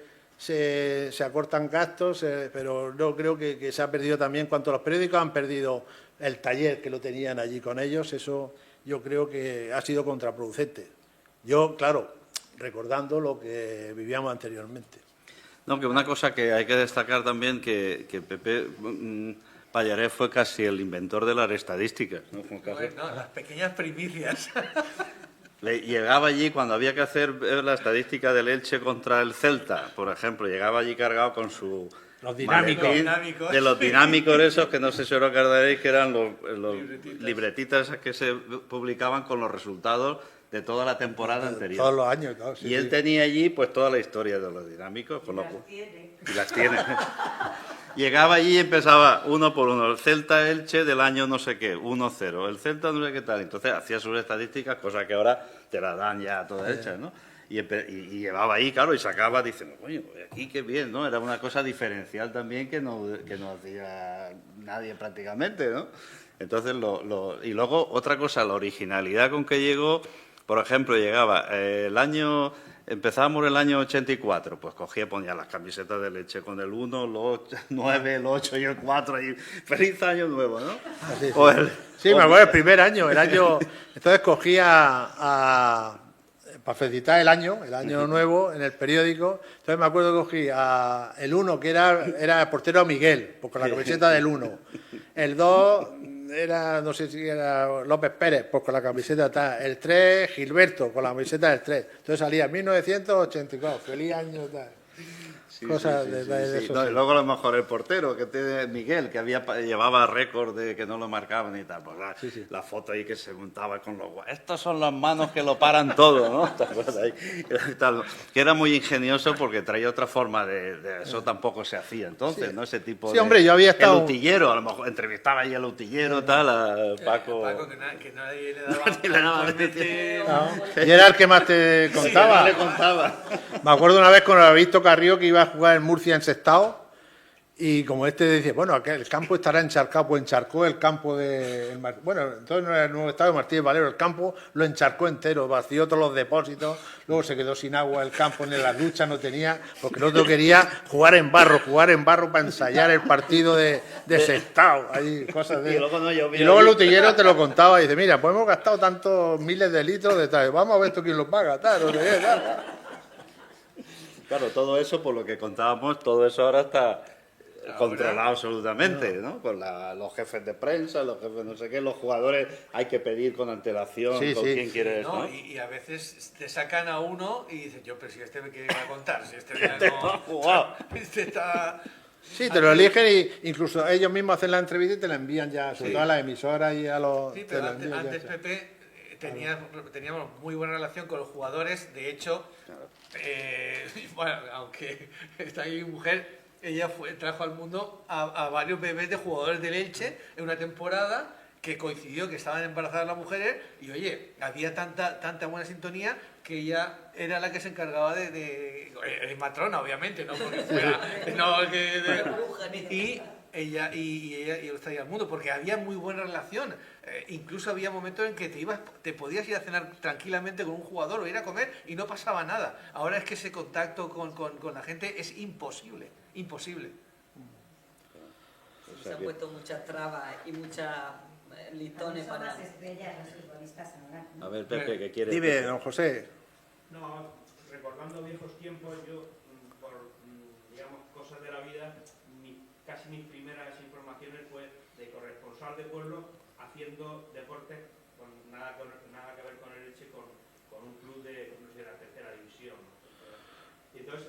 acortan gastos, pero no creo que se ha perdido también, cuanto los periódicos han perdido el taller que lo tenían allí con ellos, eso yo creo que ha sido contraproducente. Yo, claro, recordando lo que vivíamos anteriormente. No, que una cosa que hay que destacar también, que Pepe Pallarés fue casi el inventor de las estadísticas, ¿no? Bueno, las pequeñas primicias. Llegaba allí cuando había que hacer la estadística del Elche contra el Celta, por ejemplo, llegaba allí cargado con su los dinámicos. De los dinámicos esos, que no sé si os acordaréis, que eran los libretitas que se publicaban con los resultados de toda la temporada anterior. Todos los años, claro. Sí, y él tenía allí pues toda la historia de los dinámicos. Y las tiene. Llegaba allí y empezaba uno por uno. El Celta Elche del año no sé qué, 1-0. El Celta no sé qué tal. Entonces hacía sus estadísticas, cosa que ahora te la dan ya todas hechas, ¿no? Y llevaba ahí, claro, y sacaba diciendo, coño, aquí qué bien, ¿no? Era una cosa diferencial también que no hacía nadie prácticamente, ¿no? Entonces, y luego otra cosa, la originalidad con que llegó, por ejemplo, llegaba empezábamos el año 84, pues cogía, ponía las camisetas de Leche con el 1, los 9, el 8 y el 4, y feliz año nuevo, ¿no? Sí, sí. Me acuerdo el primer año, entonces cogía para felicitar el año nuevo en el periódico, entonces me acuerdo que cogí el 1, que era el portero Miguel, pues con la camiseta del 1, el 2 era, no sé si era López Pérez, pues con la camiseta tal, el 3 Gilberto, con la camiseta del 3, entonces salía 1984, feliz año tal. Cosas de eso. No, y luego a lo mejor el portero, que tiene Miguel, que llevaba récord de que no lo marcaban y tal. Pues la foto ahí que se montaba con los... Estos son las manos que lo paran todo, ¿no? Que era muy ingenioso porque traía otra forma de eso tampoco se hacía entonces, ¿no? Ese tipo de... hombre, yo había estado... El utillero, a lo mejor entrevistaba ahí al utillero, tal, a Paco... Paco, que nadie le daba... Y era el que más te contaba. Sí, le contaba. Me acuerdo una vez con el Víctor Carrillo que iba a jugar en Murcia en Sestao y como decía, bueno, el campo estará encharcado, pues encharcó el campo bueno, entonces no era el nuevo estadio Martínez Valero, el campo lo encharcó entero, vació todos los depósitos, luego se quedó sin agua el campo, ni las duchas no tenía, porque el otro quería jugar en barro para ensayar el partido de Sestao, ahí cosas de... Y luego el utillero te lo contaba y dice, mira, pues hemos gastado tantos miles de litros de tal, vamos a ver esto quién lo paga, tal, no sé qué, tal. Claro, todo eso, por lo que contábamos, todo eso ahora está controlado absolutamente, ¿no? Con los jefes de prensa, los jefes no sé qué, los jugadores hay que pedir con antelación Sí, con sí. quién quieres, ¿no? ¿no? Y a veces te sacan a uno y dices, yo, pero si este me quiere contar, si este Este no, está jugado. este está... Sí, te lo eligen y incluso ellos mismos hacen la entrevista y te la envían ya, sobre todo a las emisoras y a los... Sí, te pero la antes, envían ya, antes sí. Pepe, teníamos muy buena relación con los jugadores. De hecho, bueno, aunque está ahí mi mujer, ella trajo al mundo a varios bebés de jugadores del Elche en una temporada que coincidió que estaban embarazadas las mujeres y, oye, había tanta buena sintonía que ella era la que se encargaba es matrona, obviamente, no porque fuera... y ella los traía al mundo, porque había muy buena relación. Incluso había momentos en que te podías ir a cenar tranquilamente con un jugador o ir a comer y no pasaba nada. Ahora es que ese contacto con la gente es imposible, imposible. Se han puesto muchas trabas y muchas listones Son para... las estrellas, los futbolistas ahora. A ver, Pepe, ¿qué quieres? Dime, don José. No, recordando viejos tiempos, yo, por digamos, cosas de la vida, casi mis primeras informaciones fue de corresponsal de pueblo haciendo deporte con nada que ver con el Elche, con un club de la tercera división. Y entonces,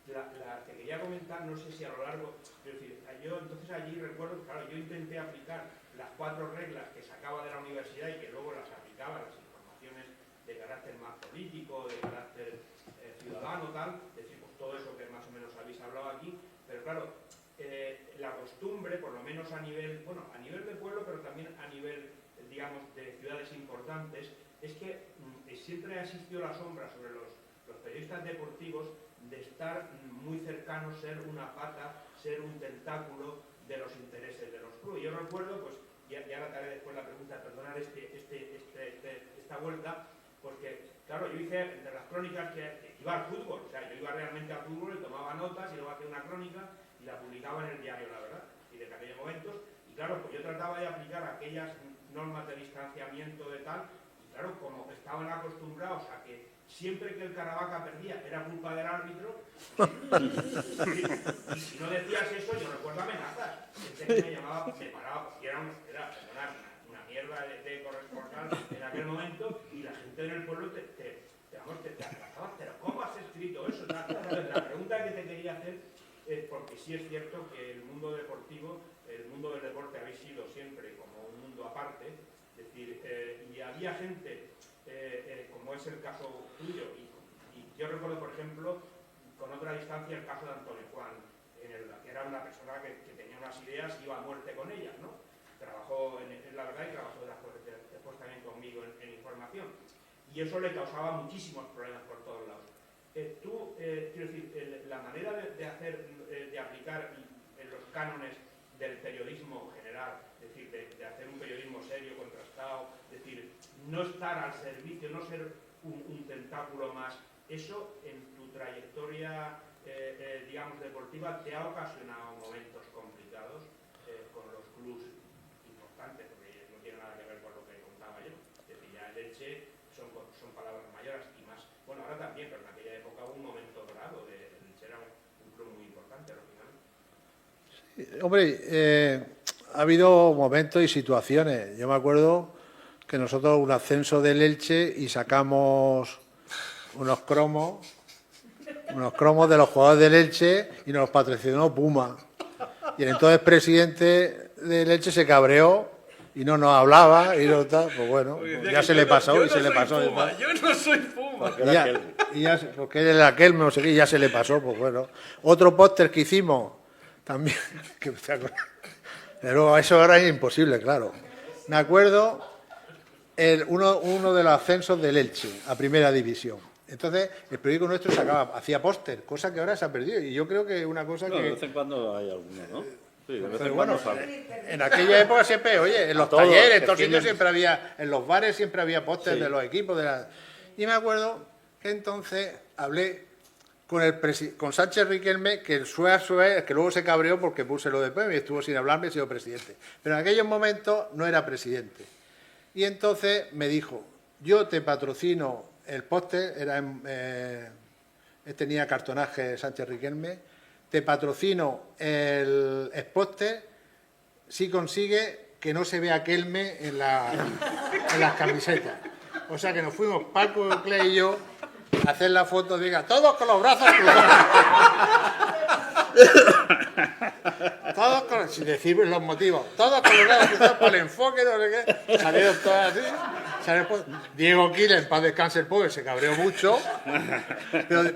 te quería comentar, no sé si a lo largo, es decir, yo entonces allí recuerdo que, claro, yo intenté aplicar las 4 reglas que sacaba de la universidad y que luego las aplicaba a las informaciones de carácter más político, de carácter ciudadano, tal, es decir, pues todo eso que más o menos habéis hablado aquí, pero claro, la costumbre, por lo menos a nivel de pueblo, pero también a nivel, digamos, de ciudades importantes, es que siempre ha existido la sombra sobre los periodistas deportivos de estar muy cercanos, ser una pata, ser un tentáculo de los intereses de los clubes. Yo recuerdo, pues, ya la haré después la pregunta, perdonar esta vuelta, porque, claro, yo hice entre las crónicas que iba al fútbol, o sea, yo iba realmente al fútbol y tomaba notas y luego hacía una crónica y la publicaba en el diario La Verdad, y desde aquellos momentos, y claro, pues yo trataba de aplicar aquellas normas de distanciamiento de tal, y claro, como estaban acostumbrados a que siempre que el Caravaca perdía era culpa del árbitro, y si no decías eso, yo recuerdo amenazas, gente que me llamaba, me paraba, porque era una mierda de corresponsal en aquel momento, y la gente en el pueblo te abrazaba, pero ¿cómo has escrito eso? La pregunta que te quería hacer es porque sí es cierto que el mundo deportivo, el mundo del deporte habéis sido siempre como un mundo aparte, es decir, y había gente, como es el caso tuyo, y yo recuerdo, por ejemplo, con otra distancia, el caso de Antonio Juan, que era una persona que tenía unas ideas y iba a muerte con ellas, ¿no? Trabajó en La Verdad y trabajó después también conmigo en información. Y eso le causaba muchísimos problemas por todos lados. Quiero decir, la manera de aplicar los cánones del periodismo general, es decir, de hacer un periodismo serio, contrastado, es decir, no estar al servicio, no ser un tentáculo más, eso en tu trayectoria, digamos, deportiva, ¿te ha ocasionado momentos complicados con los clubes importantes? Porque no tiene nada que ver con lo que contaba yo. Es decir, ya el Elche son palabras mayores y más. Bueno, ahora también, pero en aquella época hubo un momento dorado. El Elche era un club muy importante, lógicamente. Sí, hombre, ha habido momentos y situaciones. Yo me acuerdo que nosotros un ascenso del Elche y sacamos unos cromos de los jugadores del Elche y nos los patrocinó Puma. Y el entonces presidente del Elche se cabreó y no nos hablaba y no tal, pues bueno, pues ya se le pasó y se le pasó. Yo no soy Puma. Porque él era aquel, no sé qué, y ya se le pasó, pues bueno. Otro póster que hicimos también, pero eso ahora es imposible, claro. Me acuerdo uno de los ascensos del Elche a primera división. Entonces, el periódico nuestro hacía póster, cosa que ahora se ha perdido. Y yo creo que es una cosa que... De vez en cuando hay alguno, ¿no? Sí, de vez Pero en bueno, cuando sale. en aquella época siempre, oye, en los todos, talleres, en que todos sitios tienen- siempre había, en los bares siempre había póster Sí. de los equipos. Y me acuerdo que entonces hablé con Sánchez Riquelme, que el Suez, que luego se cabreó porque puse lo de Pepe y estuvo sin hablarme y ha sido presidente. Pero en aquellos momentos no era presidente. Y entonces me dijo, yo te patrocino el póster, tenía cartonaje Sánchez Riquelme, te patrocino el póster si consigue que no se vea Kelme en las camisetas. O sea que nos fuimos Paco, Clay y yo a hacer la foto, diga, todos con los brazos cruzados. Todos con, sin decir los motivos, todos con los brazos cruzados por el enfoque, no sé qué. Salieron todas así. Diego Quila, en paz descanse el pobre, se cabreó mucho.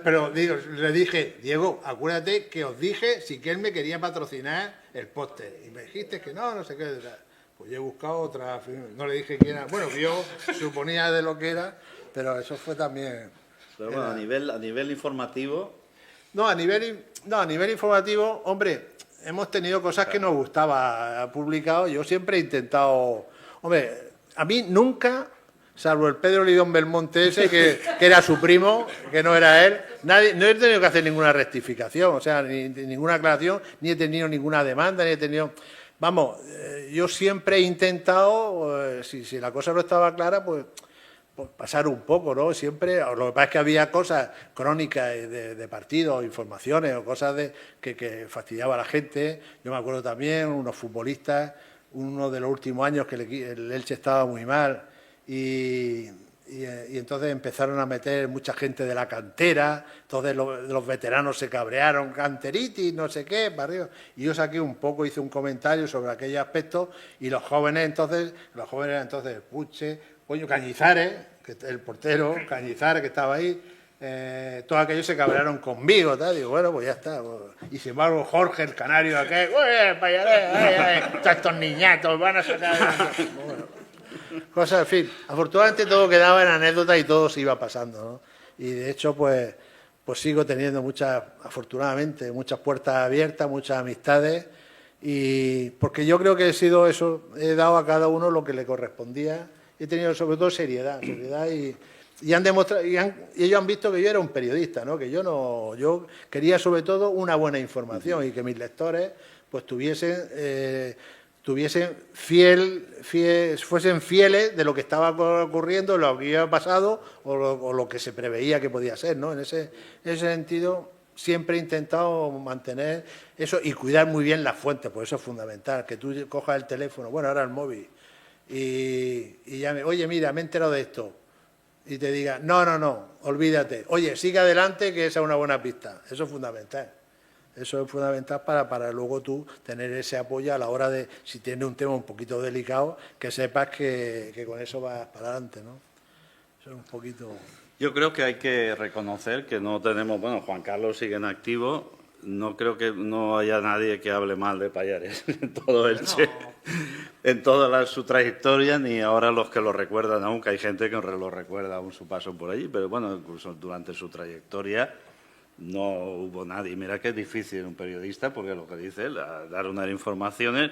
Pero digo, le dije, Diego, acuérdate que os dije si que él me quería patrocinar el póster. Y me dijiste que no, no sé qué. Pues yo he buscado otra, no le dije quién era. Bueno, yo suponía de lo que era, pero eso fue también. Pero bueno, a nivel informativo. No, a nivel informativo, hombre, hemos tenido cosas que nos gustaba. Ha publicado, yo siempre he intentado. Hombre, a mí nunca, salvo el Pedro Lidón Belmonte ese, que era su primo, que no era él, no he tenido que hacer ninguna rectificación, o sea, ni ninguna aclaración, ni he tenido ninguna demanda, ni he tenido. Vamos, yo siempre he intentado, si la cosa no estaba clara, pues pasar un poco, ¿no? Siempre, lo que pasa es que había cosas crónicas de partidos, informaciones o cosas que fastidiaba a la gente. Yo me acuerdo también, unos futbolistas, uno de los últimos años que el Elche estaba muy mal y entonces empezaron a meter mucha gente de la cantera, entonces los veteranos se cabrearon, canteritis, no sé qué, para arriba. Y yo saqué un poco, hice un comentario sobre aquellos aspectos y los jóvenes entonces, Puche, coño, Cañizares, que el portero, Cañizares que estaba ahí, todos aquellos se cabrearon conmigo, tal. Digo, bueno, pues ya está. Y sin embargo, Jorge, el canario aquel, ¡uy, payaré! Estos niñatos van a sacar. Bueno, cosas, en fin. Afortunadamente todo quedaba en anécdota y todo se iba pasando, ¿no? Y de hecho, pues sigo teniendo afortunadamente, muchas puertas abiertas, muchas amistades. Y porque yo creo que he sido eso, he dado a cada uno lo que le correspondía. He tenido sobre todo seriedad y han demostrado y ellos han visto que yo era un periodista, ¿no? Que yo quería sobre todo una buena información y que mis lectores pues fuesen fieles de lo que estaba ocurriendo, lo que había pasado o lo que se preveía que podía ser, ¿no? En ese sentido siempre he intentado mantener eso y cuidar muy bien las fuentes, por eso es fundamental, que tú cojas el teléfono, bueno, ahora el móvil, y llame, oye, mira, me he enterado de esto, y te diga, no, olvídate, oye, sigue adelante que esa es una buena pista, eso es fundamental. Eso es fundamental para luego tú tener ese apoyo a la hora de, si tienes un tema un poquito delicado, que sepas que con eso vas para adelante, ¿no? Eso es un poquito. Yo creo que hay que reconocer que no tenemos, bueno, Juan Carlos sigue en activo, no creo que no haya nadie que hable mal de Pallares en todo Elche, en toda su trayectoria, ni ahora los que lo recuerdan aún, que hay gente que lo recuerda aún su paso por allí, pero bueno, incluso durante su trayectoria no hubo nadie. Mira que es difícil un periodista, porque lo que dice él, dar unas informaciones,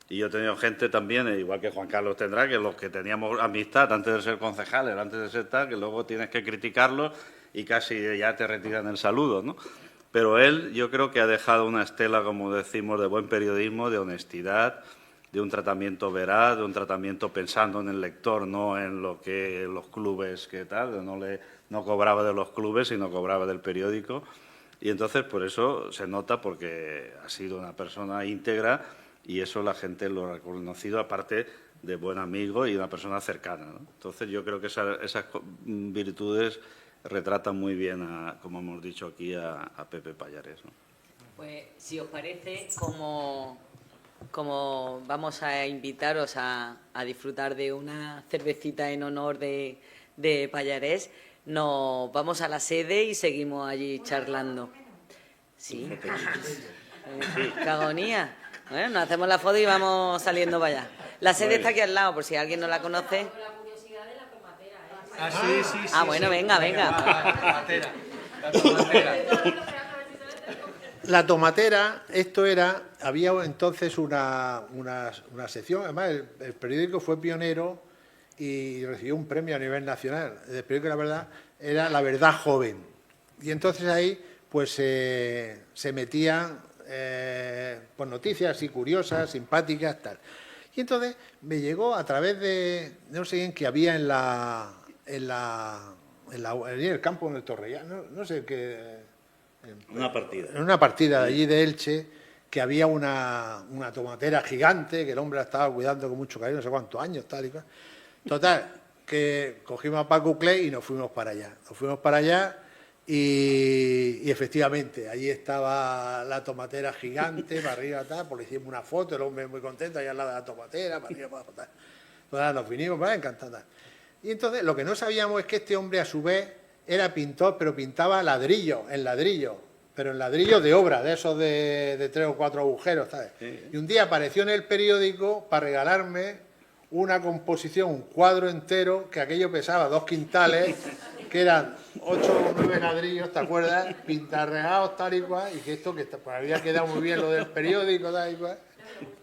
y yo he tenido gente también, igual que Juan Carlos tendrá, que los que teníamos amistad antes de ser concejales, antes de ser tal, que luego tienes que criticarlos y casi ya te retiran el saludo, ¿no? Pero él, yo creo que ha dejado una estela, como decimos, de buen periodismo, de honestidad, de un tratamiento veraz, de un tratamiento pensando en el lector, no en lo que los clubes, que tal, no cobraba de los clubes, sino cobraba del periódico. Y entonces, por eso se nota, porque ha sido una persona íntegra y eso la gente lo ha reconocido, aparte de buen amigo y una persona cercana, ¿no? Entonces, yo creo que esas virtudes retratan muy bien, como hemos dicho aquí, a Pepe Pallares, ¿no? Pues, si os parece, como vamos a invitaros a disfrutar de una cervecita en honor de Pallares, nos vamos a la sede y seguimos allí charlando. Sí. ¡Qué agonía! Bueno, nos hacemos la foto y vamos saliendo para allá. La sede está aquí al lado, por si alguien no la conoce. Sí. Bueno, venga. La tomatera, había entonces una sección, además el periódico fue pionero y recibió un premio a nivel nacional. El periódico, la verdad, era La Verdad Joven. Y entonces ahí pues se metían pues noticias así curiosas, simpáticas, tal. Y entonces me llegó a través de no sé quién que había en el campo de Torrellano, no sé qué, Una partida. En una partida de allí de Elche, que había una tomatera gigante, que el hombre la estaba cuidando con mucho cariño, no sé cuántos años, tal y cual. Total, que cogimos a Paco Clay y nos fuimos para allá. Nos fuimos para allá y efectivamente, allí estaba la tomatera gigante, para arriba, tal, pues le hicimos una foto, el hombre muy contento, allá al lado de la tomatera, para arriba, para abajo, tal. Entonces nos vinimos, encantados. Y entonces lo que no sabíamos es que este hombre a su vez era pintor, pero pintaba ladrillo, en ladrillo, pero en ladrillo de obra, de esos de 3 o 4 agujeros, ¿sabes? Sí. Y un día apareció en el periódico para regalarme una composición, un cuadro entero, que aquello pesaba 2 quintales, que eran 8 o 9 ladrillos, ¿te acuerdas? Pintarregados tal y cual, y que esto que pues, había quedado muy bien lo del periódico, tal y cual.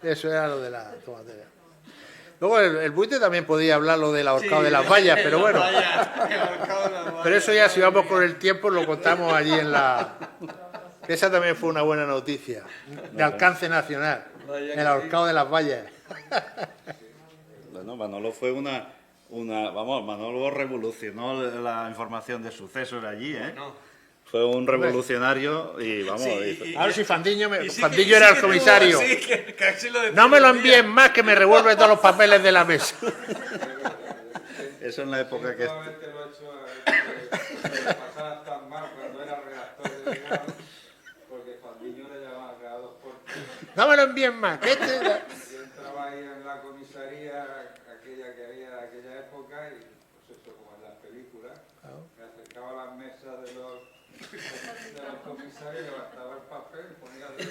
Eso era lo de la tomatera. Luego el buitre también podía hablar lo del ahorcado de las vallas, pero bueno. Pero eso ya si vamos con el tiempo lo contamos allí en la... Esa también fue una buena noticia, de alcance nacional, el ahorcado de las vallas. Bueno, Manolo fue Manolo revolucionó la información de sucesos allí, ¿eh? Fue un revolucionario y vamos... Ahora si Fandiño era el comisario. No me lo envíen más, que me revuelve todos los papeles de la mesa. Eso en la época que... pasaba tan mal cuando era redactor delegado, porque Fandiño le llamaba cada 2 por 3. No me lo envíen más. Yo entraba ahí en la comisaría, aquella que había de aquella época, y pues eso, como en las películas, me acercaba a las mesas de los comisarios, levantaba el papel, ponía de...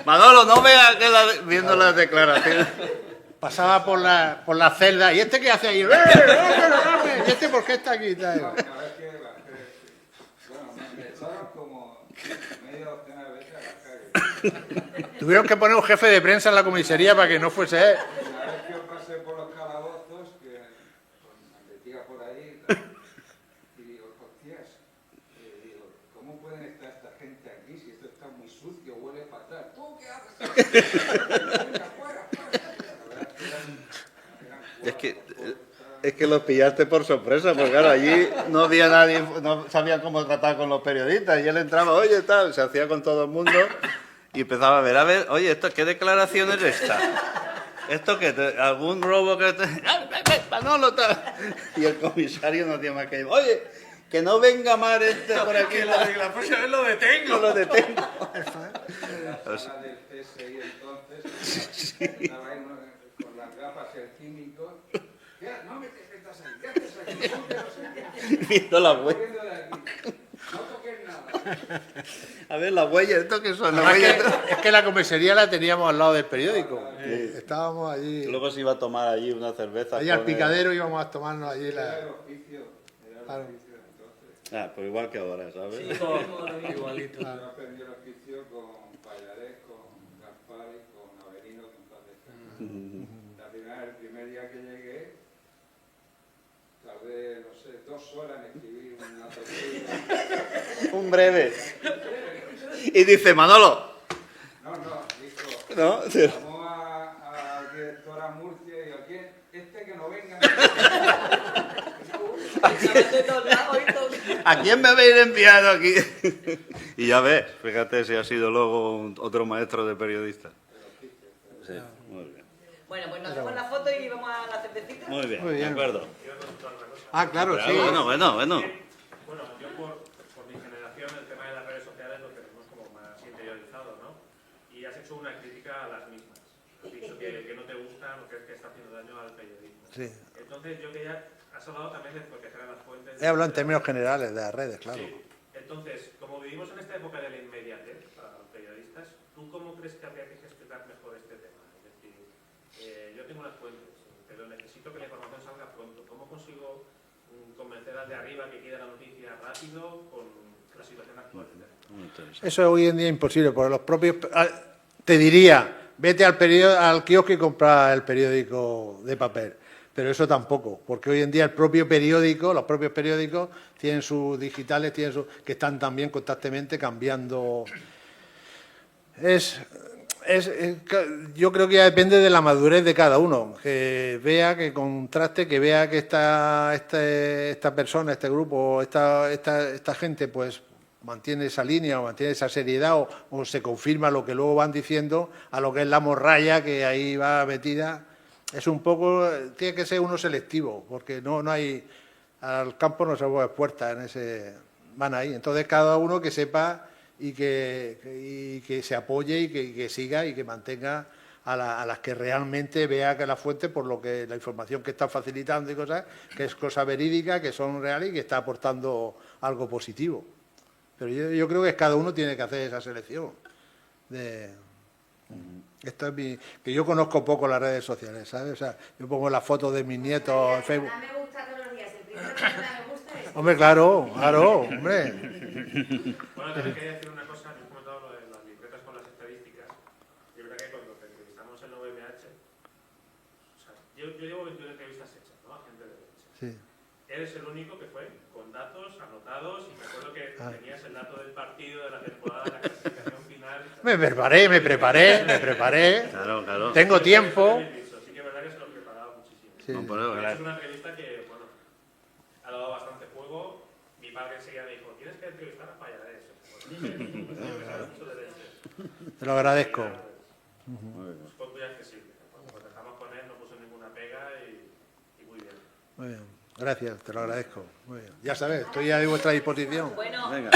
Manolo, no veas que viendo las declaraciones. Pasaba por la celda. ¿Y este qué hace ahí? ¿Y este por qué está aquí? Bueno, me echaron como media docena de veces a la calle. Tuvieron que poner un jefe de prensa en la comisaría para que no fuese él. Una vez que yo pasé por los calabozos, que me metía por ahí, y digo, hostias, ¿cómo pueden estar esta gente aquí si esto está muy sucio, huele fatal? ¿Tú qué haces? Venga, fuera, fuera. Es que los pillaste por sorpresa, porque claro, allí no había nadie, no sabían cómo tratar con los periodistas, y él entraba, oye, tal, se hacía con todo el mundo, y empezaba a ver, oye, ¿qué declaración es esta? ¿Esto qué? ¿Algún robo que te...? Manolo, tal. Y el comisario no tiene más que decir, oye, que no venga más por aquí. La próxima vez lo detengo. Lo detengo. La del CSI entonces, estaba ahí con las gafas y el químico. No me te metas ahí, ¿qué haces aquí? Viendo la huella. No toques nada. A ver, las huellas, ¿esto qué son? Es que la comisaría la teníamos al lado del periódico. Estábamos allí. Luego se iba a tomar allí una cerveza. Allí al picadero íbamos a tomarnos allí Era el oficio entonces. Pues igual que ahora, ¿sabes? Sí, igualito. Yo aprendí el oficio con Pallarés, con Gaspar y con Avelino, que en paz descanse. El primer día que llegué, tardé, no sé, 2 horas en escribir una tortilla. Un breve. Y dice, Manolo. No, dijo, ¿No? llamó a la directora Murcia y dijo, ¿quién? Este que no venga. ¿A quién me habéis enviado aquí? Y ya ves, fíjate si ha sido luego otro maestro de periodista. Sí, muy bien. Bueno, pues nos hacemos la foto y vamos a la cervecita. Muy bien, de acuerdo. Ah, claro, sí. Bueno. Bueno, yo por mi generación el tema de las redes sociales lo tenemos como más interiorizado, ¿no? Y has hecho una crítica a las mismas. Has dicho que no te gustan o que está haciendo daño al periodismo. Sí. Entonces yo has hablado también de proteger a las fuentes. He hablado en términos generales de las redes, claro. Sí. Entonces, como vivimos en esta época de la inmediatez para los periodistas, ¿tú cómo crees que habría que gestionar mejor este tema? Es decir, yo tengo unas fuentes, pero necesito que la información salga pronto. ¿Cómo consigo convencer al de arriba que quiera la noticia rápido con la situación actual? Eso es hoy en día imposible, porque los propios... Te diría, vete al kiosco y compra el periódico de papel. Pero eso tampoco, porque hoy en día los propios periódicos tienen sus digitales, que están también constantemente cambiando. Yo creo que ya depende de la madurez de cada uno, que vea, que contraste, que vea que esta persona, este grupo, esta gente, pues mantiene esa línea o mantiene esa seriedad o se confirma lo que luego van diciendo a lo que es la morralla que ahí va metida. Es un poco, tiene que ser uno selectivo, porque no hay, al campo no se puede puertas en ese, van ahí. Entonces cada uno que sepa y que se apoye y que siga y que mantenga a las que realmente vea que la fuente, por lo que la información que están facilitando y cosas, que es cosa verídica, que son reales y que está aportando algo positivo. Pero yo creo que cada uno tiene que hacer esa selección. Esto es que yo conozco poco las redes sociales, ¿sabes? O sea, yo pongo las fotos de mis nietos en Facebook. Me gusta todos los días. El primero que me gusta es... Hombre, claro, hombre. Bueno, también quería decir una cosa, me he comentado lo de las libretas con las estadísticas. Y es verdad que cuando te entrevistamos en la OMH, o sea, yo llevo 21 entrevistas hechas, ¿no? A gente de Elche. Sí. Eres el único que fue con datos anotados y me acuerdo que tenías el dato del partido, de la temporada, de la clasificación final. Me preparé. Claro. Tengo tiempo. Sí que es verdad que se lo preparaba muchísimo. Sí. No, pero, Es una entrevista que, bueno, ha dado bastante juego. Mi padre enseguida me dijo, tienes que entrevistar a Pallares. Te lo agradezco. Fue muy accesible. Cuando dejamos con él no puso ninguna pega y muy bien. Muy bien. Gracias, te lo agradezco. Muy bien. Ya sabes, estoy a vuestra disposición. Bueno, Venga.